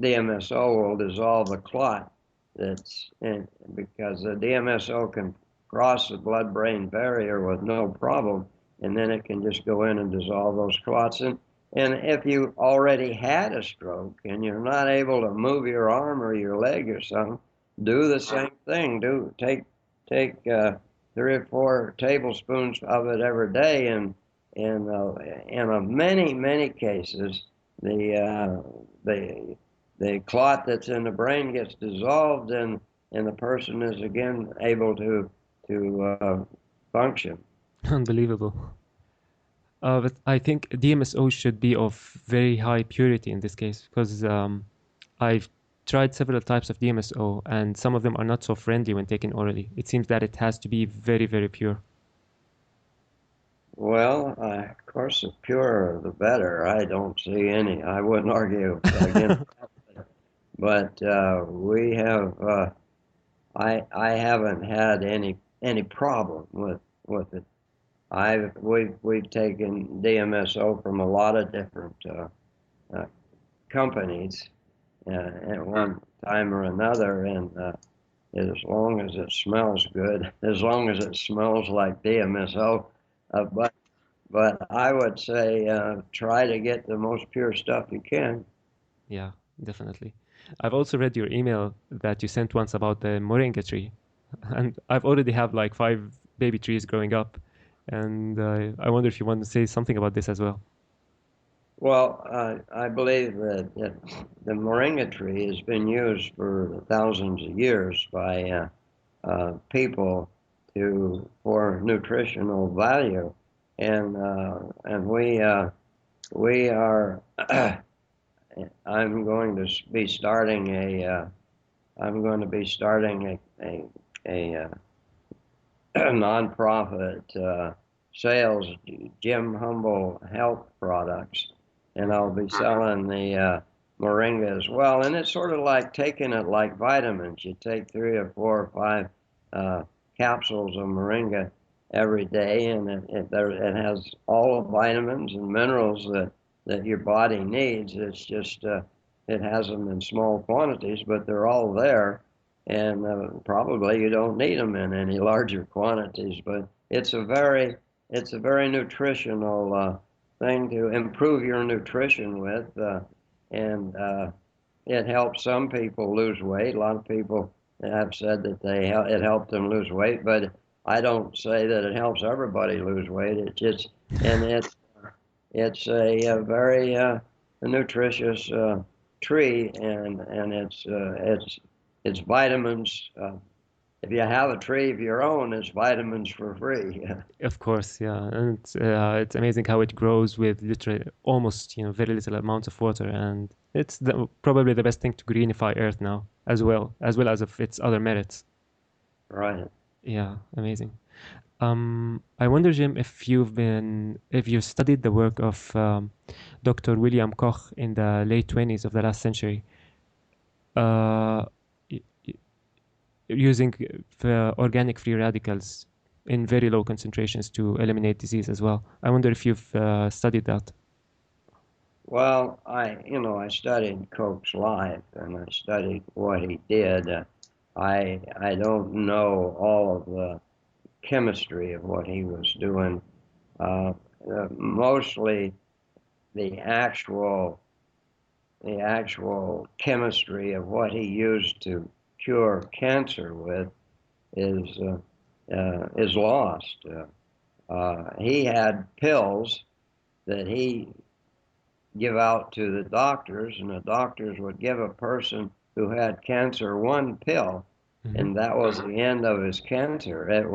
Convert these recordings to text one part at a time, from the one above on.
DMSO will dissolve the clot that's in, because the DMSO can cross the blood-brain barrier with no problem, and then it can just go in and dissolve those clots. And if you already had a stroke and you're not able to move your arm or your leg or something, do the same thing. Take 3 or 4 tablespoons of it every day, and in many cases, the the the clot that's in the brain gets dissolved, and the person is again able to function. Unbelievable. But I think DMSO should be of very high purity in this case because I've tried several types of DMSO and some of them are not so friendly when taken orally. It seems that it has to be very, very pure. Well, of course, the purer the better. I don't see any. I wouldn't argue against that. But we have. I haven't had any problem with it. We've taken DMSO from a lot of different uh, companies at one time or another, and as long as it smells good, as long as it smells like DMSO, but I would say try to get the most pure stuff you can. Yeah, definitely. I've also read your email that you sent once about the moringa tree, and I've already have like 5 baby trees growing up, and I wonder if you want to say something about this as well. Well, I believe that the moringa tree has been used for thousands of years by people for nutritional value, and we are. I'm going to be starting I'm going to be starting a nonprofit sales Jim Humble health products, and I'll be selling the moringa as well. And it's sort of like taking it like vitamins. You take 3 or 4 or 5 capsules of moringa every day, and it has all the vitamins and minerals that your body needs. It's just it has them in small quantities, but they're all there, and probably you don't need them in any larger quantities. But it's a very nutritional thing to improve your nutrition with, and it helps some people lose weight. A lot of people have said that it helped them lose weight, but I don't say that it helps everybody lose weight. It just and it's a very nutritious tree, and it's vitamins. If you have a tree of your own, it's vitamins for free. Of course, yeah, and it's amazing how it grows with literally almost very little amounts of water, and it's probably the best thing to greenify Earth now, as well as of its other merits. Right. Yeah, amazing. I wonder, Jim, if you've studied the work of Dr. William Koch in the late 20s of the last century, uh, y- y- using organic free radicals in very low concentrations to eliminate disease as well. I wonder if you've studied that. Well, I studied Koch's life, and I studied what he did. I don't know all of the chemistry of what he was doing. Uh, Mostly the actual the actual chemistry of what he used to cure cancer with is is lost. He had pills that he give out to the doctors, and the doctors would give a person who had cancer one pill, Hmm. and that was the end of his cancer. It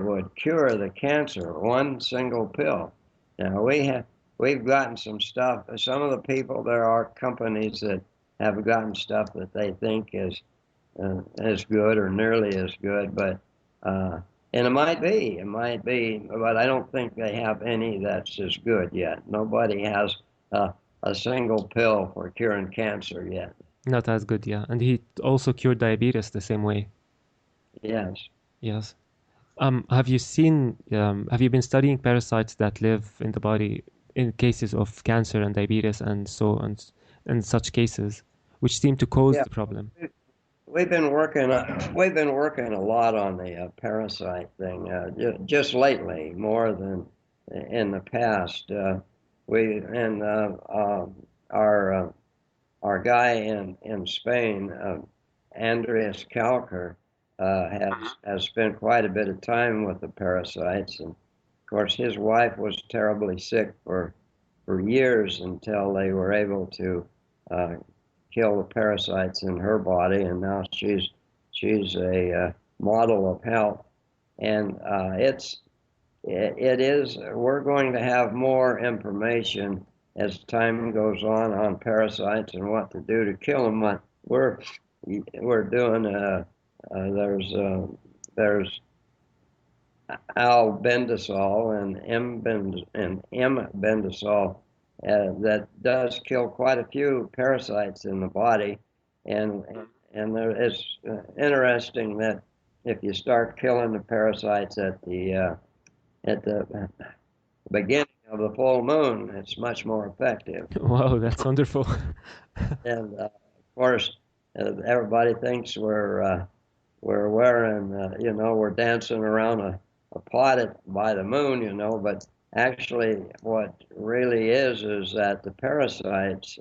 would cure the cancer, one single pill. Now we've gotten some stuff. Some of the people, there are companies that have gotten stuff that they think is as good or nearly as good, but and it might be, but I don't think they have any that's as good yet. Nobody has a, a single pill for curing cancer yet. Not as good, yeah. And he also cured diabetes the same way. Yes. Yes. Have you been studying parasites that live in the body in cases of cancer and diabetes and so on, in such cases? which seem to cause Yeah, the problem. we've been working a lot on the parasite thing just lately, more than in the past. We and our our guy in Spain, Andreas Kalker, has spent quite a bit of time with the parasites, and of course his wife was terribly sick for years until they were able to uh, kill the parasites in her body, and now she's a model of health, and it is. We're going to have more information as time goes on parasites and what to do to kill them. We're doing. There's albendazole and M-bendazole that does kill quite a few parasites in the body, and it's interesting that if you start killing the parasites at the beginning of the full moon, it's much more effective. Wow, that's wonderful. And of course, everybody thinks we're wearing, we're dancing around a pot by the moon, but actually what really is that the parasites,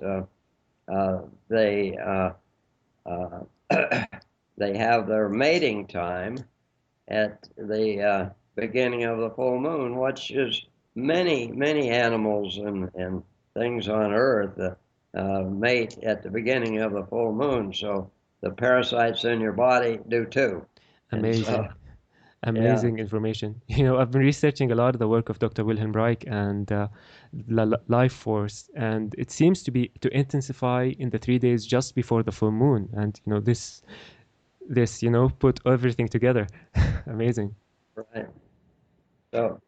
they, uh, they have their mating time at the beginning of the full moon, which is many animals and things on Earth mate at the beginning of the full moon. So the parasites in your body do too. And so, Amazing. yeah, Amazing information. I've been researching a lot of the work of Dr. Wilhelm Reich and life force, and it seems to intensify in the 3 days just before the full moon. And this put everything together. Amazing. right. So,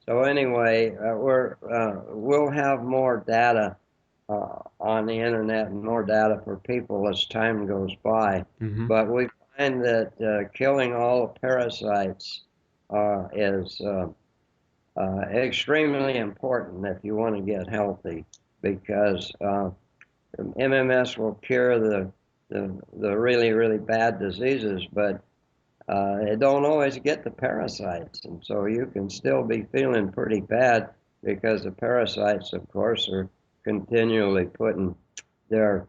so anyway, we'll have more data on the internet and more data for people as time goes by. Hmm. But we find that killing all parasites is extremely important if you want to get healthy, because MMS will cure the really bad diseases, but it don't always get the parasites, and so you can still be feeling pretty bad because the parasites, of course, are continually putting their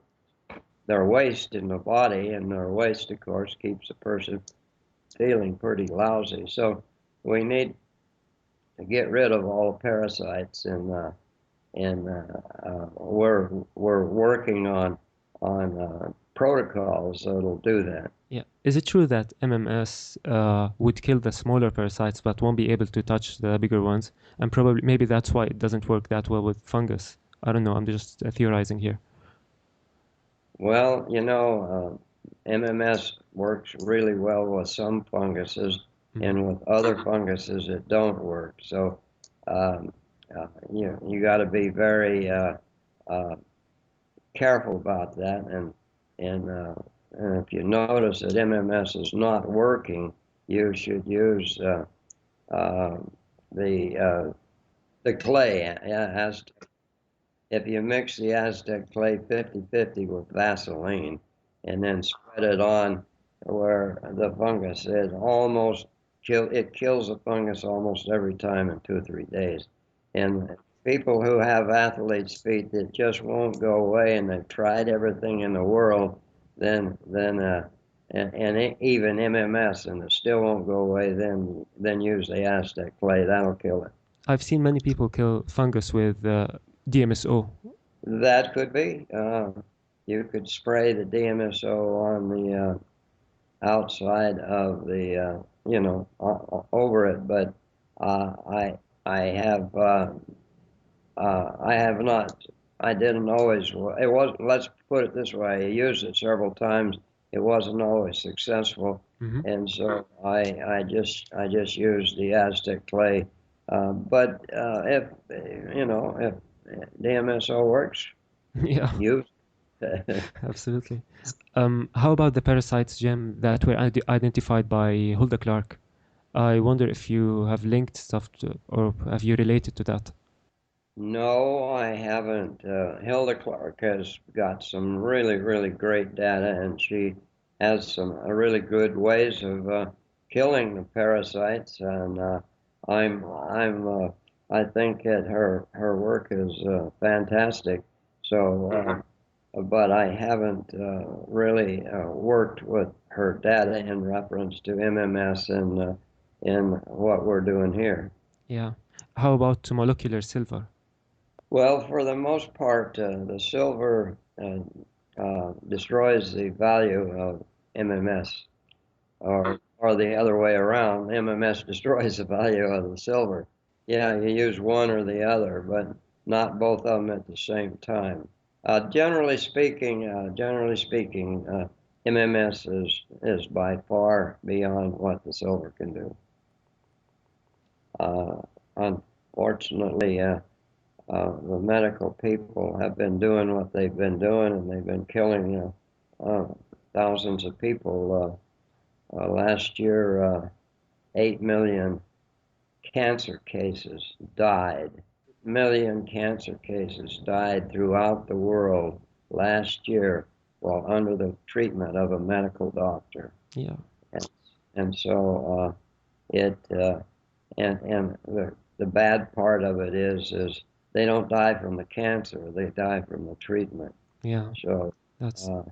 their waste in the body, and their waste, of course, keeps a person feeling pretty lousy. So we need to get rid of all parasites, and we're working on protocols that'll do that. Yeah. Is it true that MMS would kill the smaller parasites but won't be able to touch the bigger ones? And probably maybe that's why it doesn't work that well with fungus. I don't know. I'm just theorizing here. Well, MMS works really well with some funguses, Hmm. and with other funguses it don't work. So um, you got to be very uh, careful about that. And if you notice that MMS is not working, you should use uh, the clay. If you mix the Aztec clay 50-50 with Vaseline and then spread it on where the fungus is, it kills the fungus almost every time in 2 or 3 days. And people who have athlete's feet that just won't go away, and they've tried everything in the world, and even MMS, and it still won't go away, then use the Aztec clay. That'll kill it. I've seen many people kill fungus with DMSO. That could be. You could spray the DMSO on the outside of the, over it, but uh, I I have I have not. I didn't always. It was. Let's put it this way. I used it several times. It wasn't always successful, Hmm. and so I just used the Aztec clay. But if DMSO works, Yeah, use. absolutely. How about the parasites, Jim, that were identified by Hulda Clark? I wonder if you have linked stuff to, or have you related to that? No, I haven't. Hilda Clark has got some really, really great data, and she has some really good ways of killing the parasites. And I think that her work is fantastic. So, but I haven't really worked with her data in reference to MMS and in what we're doing here. Yeah. How about molecular silver? Well, for the most part, the silver destroys the value of MMS, or the other way around. MMS destroys the value of the silver. Yeah, you use one or the other, but not both of them at the same time. Generally speaking, MMS is by far beyond what the silver can do. Unfortunately, the medical people have been doing what they've been doing, and they've been killing thousands of people. Last year, 8 million cancer cases died. Million cancer cases died throughout the world last year while under the treatment of a medical doctor. Yeah. And, and so it and the bad part of it is they don't die from the cancer, they die from the treatment. Yeah. So That's uh,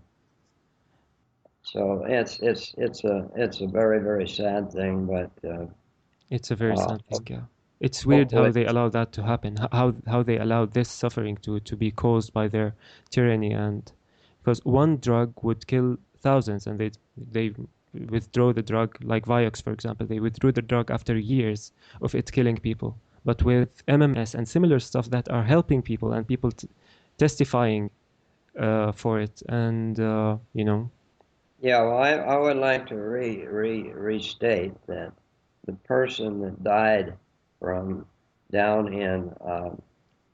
so it's a very, very sad thing, but it's a very uh, sad thing, yeah. It's weird how hopefully, they allow that to happen. How they allow this suffering to be caused by their tyranny, and because one drug would kill thousands, and they withdraw the drug, like Vioxx, for example. They withdrew the drug after years of it killing people. But with MMS and similar stuff that are helping people, and people testifying for it, and yeah. Well, I would like to restate that the person that died from down in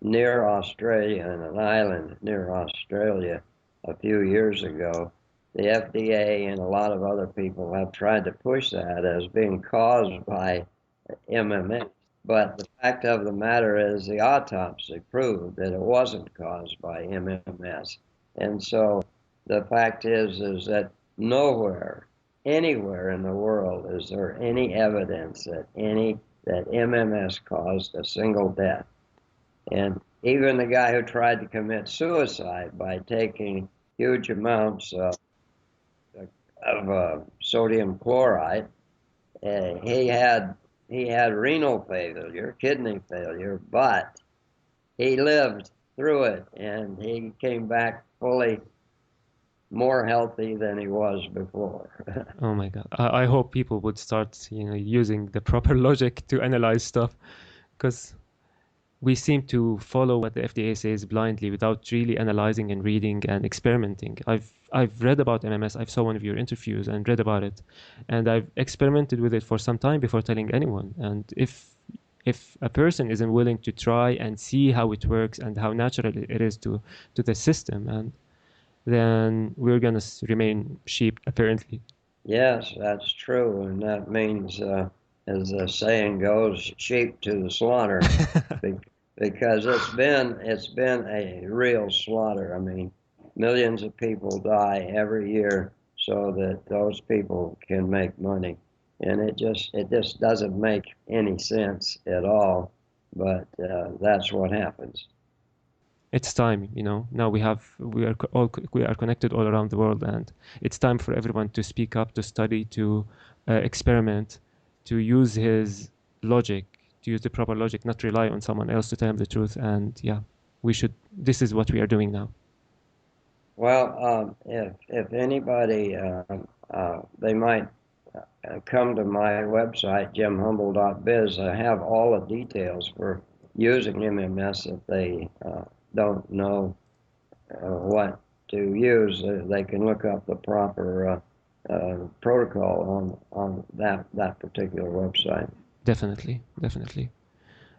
near Australia, in an island near Australia a few years ago, the FDA and a lot of other people have tried to push that as being caused by MMS. But the fact of the matter is, the autopsy proved that it wasn't caused by MMS. And so the fact is that nowhere, anywhere in the world, is there any evidence that MMS caused a single death. And even the guy who tried to commit suicide by taking huge amounts of sodium chloride, he had renal failure, kidney failure, but he lived through it, and he came back fully more healthy than he was before. oh my God. I hope people would start, using the proper logic to analyze stuff, because we seem to follow what the FDA says blindly without really analyzing and reading and experimenting. I've read about MMS. I saw one of your interviews and read about it, and I've experimented with it for some time before telling anyone. And if a person isn't willing to try and see how it works and how natural it is to the system, and then we're gonna remain sheep apparently. Yes, that's true, and that means, as the saying goes, sheep to the slaughter, because it's been a real slaughter. I mean, millions of people die every year so that those people can make money, and it just doesn't make any sense at all. But that's what happens. It's time, now we are connected all around the world, and it's time for everyone to speak up, to study, to experiment, to use his logic, to use the proper logic, not rely on someone else to tell him the truth. And yeah, we should this is what we are doing now. Well, if anybody, they might come to my website, jimhumble.biz. I have all the details for using MMS. If they don't know what to use, they can look up the proper protocol on that particular website. Definitely, definitely.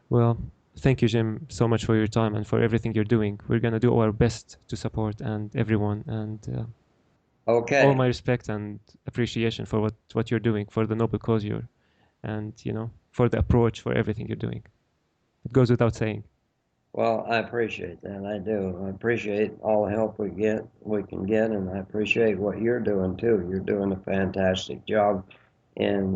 Well, thank you, Jim, so much for your time and for everything you're doing. We're gonna do our best to support and everyone, and all Okay. my respect and appreciation for what you're doing, for the noble cause you're, and for the approach, for everything you're doing. It goes without saying. Well, I appreciate that. I do. I appreciate all the help we can get, and I appreciate what you're doing too. You're doing a fantastic job, and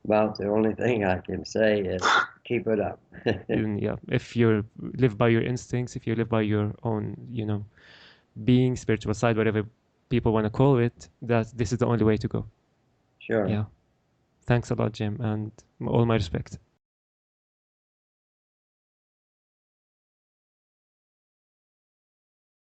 about the only thing I can say is keep it up. Yeah, if you live by your instincts, if you live by your own, being, spiritual side, whatever people want to call it, that this is the only way to go. Sure. Yeah. Thanks a lot, Jim, and all my respect.